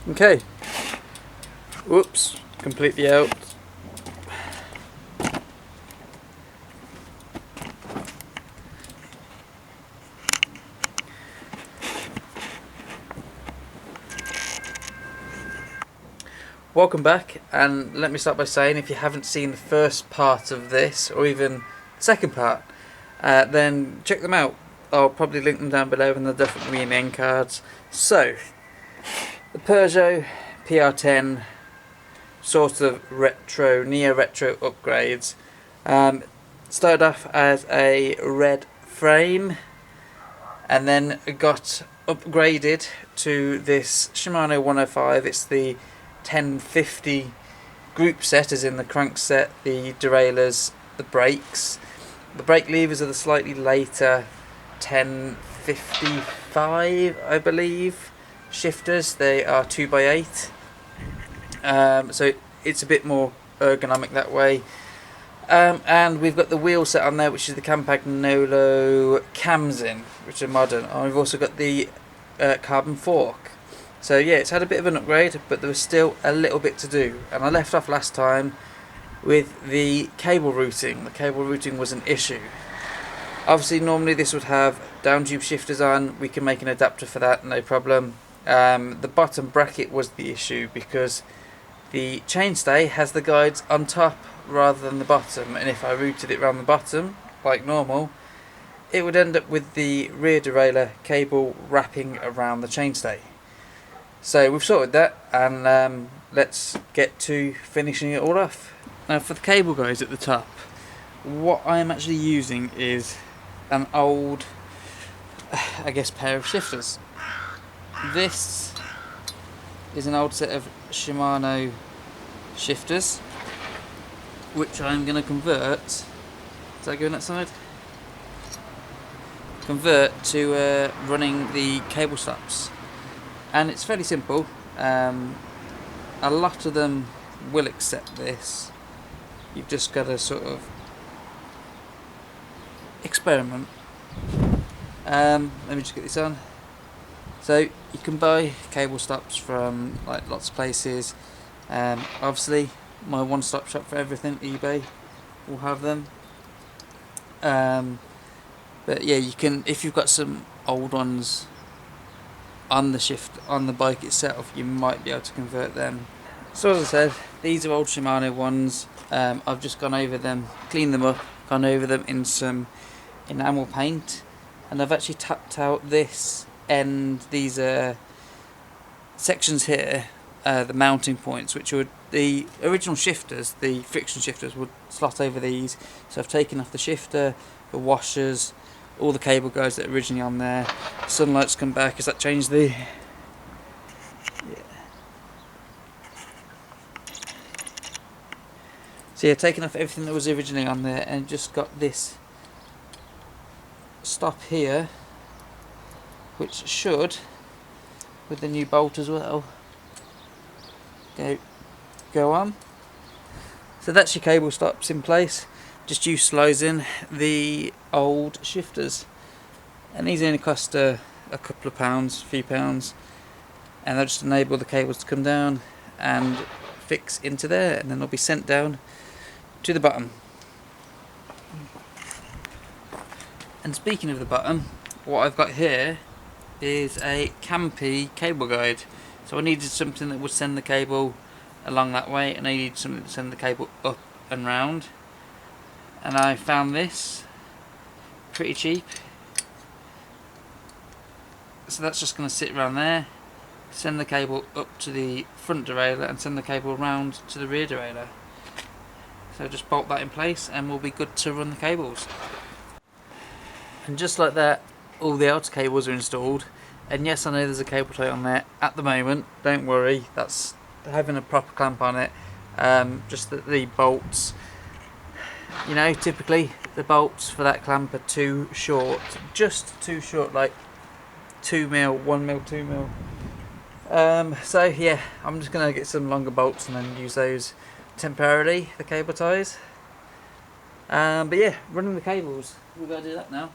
Okay. Whoops, completely out. Welcome back, and let me start by saying, if you haven't seen the first part of this, or even the second part, then check them out. I'll probably link them down below, and they'll definitely be in the end cards. So, the Peugeot PR10, sort of retro, neo-retro upgrades. Started off as a red frame, and then got upgraded to this Shimano 105. It's the 1050 group set, as in the crankset, the derailleurs, the brakes. The brake levers are the slightly later 1055, I believe, shifters. They are 2x8, so it's a bit more ergonomic that way. And we've got the wheel set on there, which is the Campagnolo cams in, which are modern. And we've also got the carbon fork. So yeah, it's had a bit of an upgrade, but there was still a little bit to do. And I left off last time with the cable routing. The cable routing was an issue. Obviously, normally this would have down tube shifters on. We can make an adapter for that, no problem. The bottom bracket was the issue, because the chainstay has the guides on top rather than the bottom, and if I routed it around the bottom like normal, it would end up with the rear derailleur cable wrapping around the chainstay. So we've sorted that, and let's get to finishing it all off. Now, for the cable guides at the top, what I am actually using is an old, I guess, pair of shifters. This is an old set of Shimano shifters, which I'm going to convert. Is that going that side? Convert to running the cable stops. And it's fairly simple. A lot of them will accept this. You've just got to sort of experiment. Let me just get this on. So you can buy cable stops from like lots of places. Obviously, my one-stop shop for everything, eBay, will have them. But yeah, you can, if you've got some old ones on the bike itself, you might be able to convert them. So as I said, these are old Shimano ones. I've just gone over them, cleaned them up, gone over them in some enamel paint, and I've actually tapped out this end, these sections here, the mounting points, which would, the original shifters, the friction shifters, would slot over these. So I've taken off the shifter, the washers, all the cable guides that are originally on there. Sunlight's come back. Has that changed the... Yeah. So yeah, taking off everything that was originally on there, and just got this stop here, which should, with the new bolt as well, go on. So that's your cable stops in place. Just utilising the old shifters, and these only cost a couple of pounds, a few pounds, and they'll just enable the cables to come down and fix into there, and then they'll be sent down to the bottom. And speaking of the bottom, what I've got here is a Campy cable guide. So I needed something that would send the cable along that way, and I needed something to send the cable up and round. And I found this pretty cheap. So that's just going to sit around there, send the cable up to the front derailleur, and send the cable round to the rear derailleur. So just bolt that in place, and we'll be good to run the cables. And just like that, all the outer cables are installed. And yes, I know there's a cable tie on there at the moment. Don't worry, that's having a proper clamp on it. Just that the bolts, you know, typically the bolts for that clamp are too short, just too short, like 2mm, 1mm, 2mm. So yeah, I'm just gonna get some longer bolts and then use those temporarily, the cable ties. But yeah, running the cables, we're gonna do that now.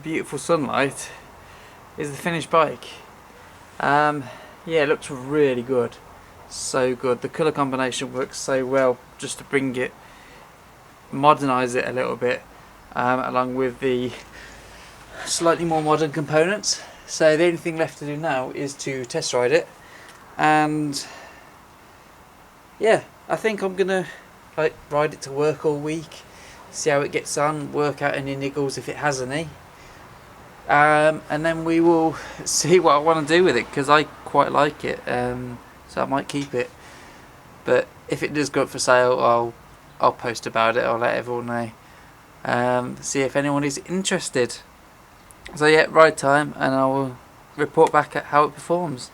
beautiful sunlight is the finished bike. Yeah, it looks really good. So good. The colour combination works so well just to bring it, modernise it a little bit, along with the slightly more modern components. So the only thing left to do now is to test ride it, and yeah, I think I'm gonna like ride it to work all week, see how it gets on, work out any niggles if it has any, and then we will see what I want to do with it, because I quite like it, so I might keep it. But if it does go up for sale, I'll post about it. I'll let everyone know, see if anyone is interested. So yeah, ride time, and I will report back at how it performs.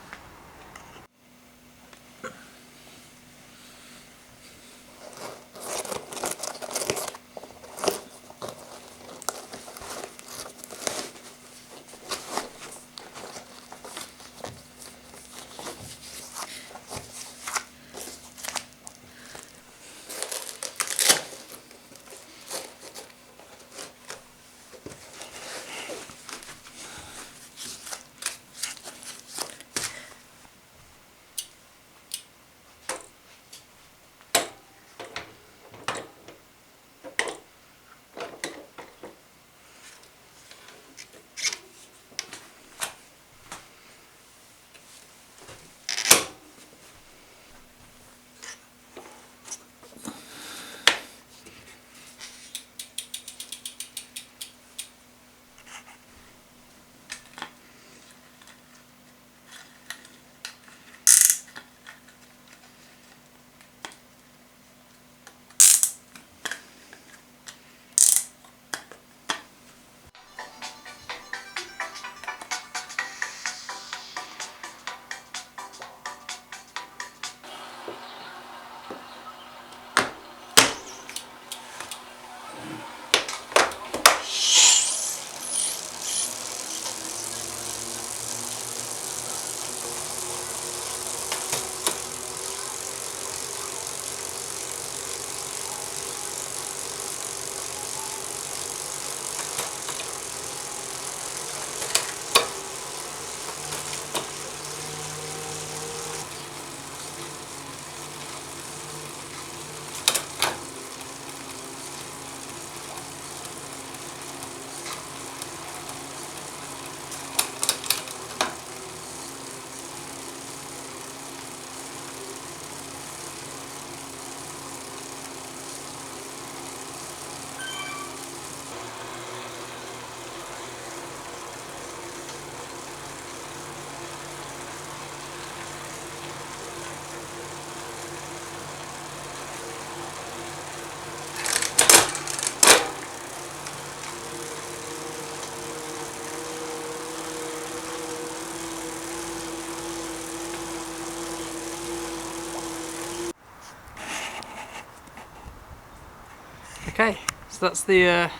Okay, so that's the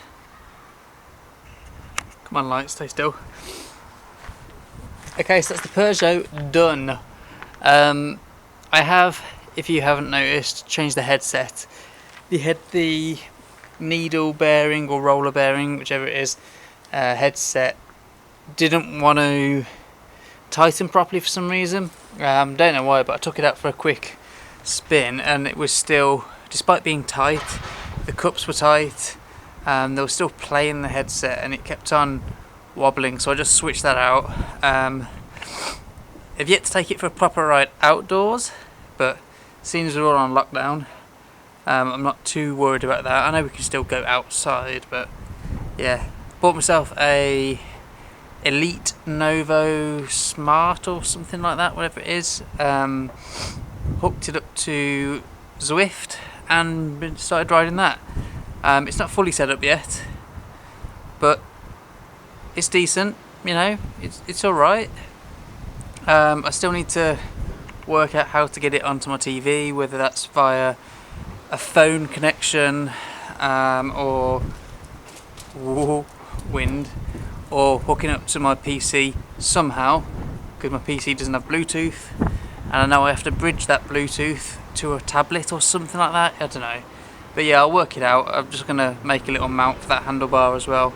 come on light, stay still. Okay, so that's the Peugeot done. I have, if you haven't noticed, changed the headset. The needle bearing or roller bearing, whichever it is, headset didn't want to tighten properly for some reason. Don't know why, but I took it out for a quick spin and it was still, despite being tight, the cups were tight, they were still playing the headset and it kept on wobbling, so I just switched that out. I've yet to take it for a proper ride outdoors, but seeing as we're all on lockdown, I'm not too worried about that. I know we can still go outside, but yeah, bought myself a Elite Novo Smart or something like that, whatever it is. Hooked it up to Zwift and started riding that. It's not fully set up yet, but it's decent, you know, it's alright. I still need to work out how to get it onto my TV, whether that's via a phone connection, or wind, or hooking up to my PC somehow, because my PC doesn't have Bluetooth, and I know I have to bridge that Bluetooth to a tablet or something like that, I don't know. But yeah, I'll work it out. I'm just going to make a little mount for that handlebar as well.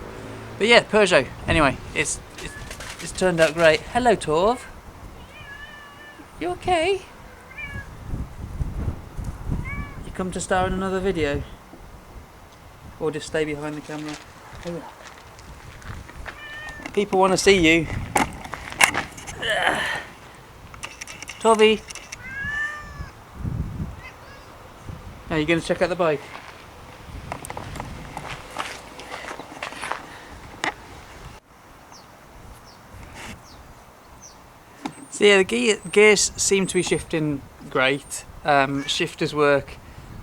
But But yeah, Peugeot. Anyway, it's turned out great. Hello, Torv. You okay? You come to star in another video? Or just stay behind the camera? Oh, yeah. People want to see you. Torvy. Are you going to check out the bike? So yeah, the gears seem to be shifting great. Shifters work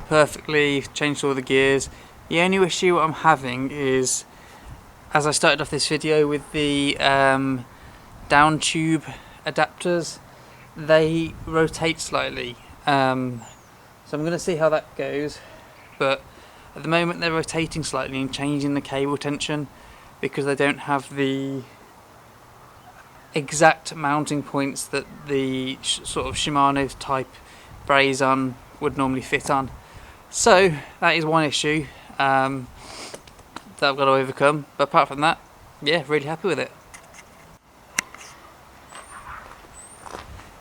perfectly, changed all the gears. The only issue I'm having is, as I started off this video with the down tube adapters, they rotate slightly. So I'm going to see how that goes, but at the moment they're rotating slightly and changing the cable tension because they don't have the exact mounting points that the sort of Shimano type braze on would normally fit on. So that is one issue that I've got to overcome, but apart from that, yeah, really happy with it.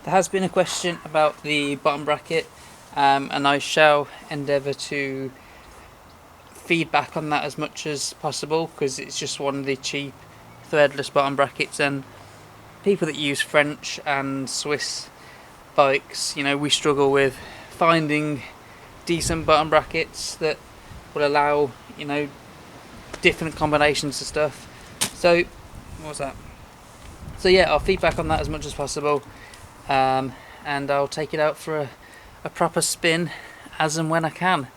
There has been a question about the bottom bracket, and I shall endeavour to feedback on that as much as possible because it's just one of the cheap threadless bottom brackets, and people that use French and Swiss bikes, you know, we struggle with finding decent bottom brackets that will allow, you know, different combinations of stuff. So what was that? So yeah, I'll feedback on that as much as possible, and I'll take it out for a proper spin as and when I can.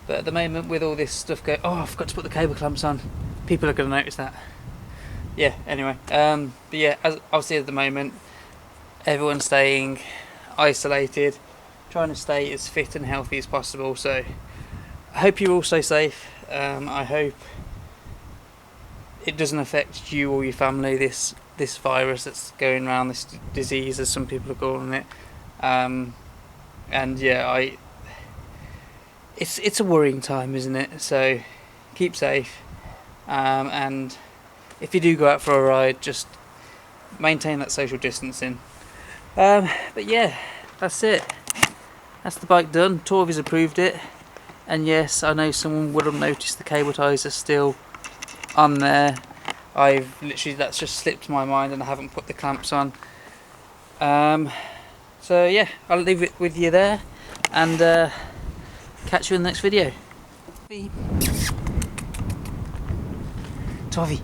But at the moment, with all this stuff going, oh, I forgot to put the cable clamps on. People are going to notice that. Yeah, anyway, but yeah, as obviously at the moment, everyone's staying isolated, trying to stay as fit and healthy as possible. So I hope you all stay safe. I hope it doesn't affect you or your family, this virus that's going around, this disease as some people are calling it. And yeah, it's a worrying time, isn't it? So keep safe, and if you do go out for a ride, just maintain that social distancing. But yeah, that's it. That's the bike done. Torvy's approved it, and yes, I know someone would have noticed the cable ties are still on there. That's just slipped my mind and I haven't put the clamps on. So yeah, I'll leave it with you there, and catch you in the next video. Torvy.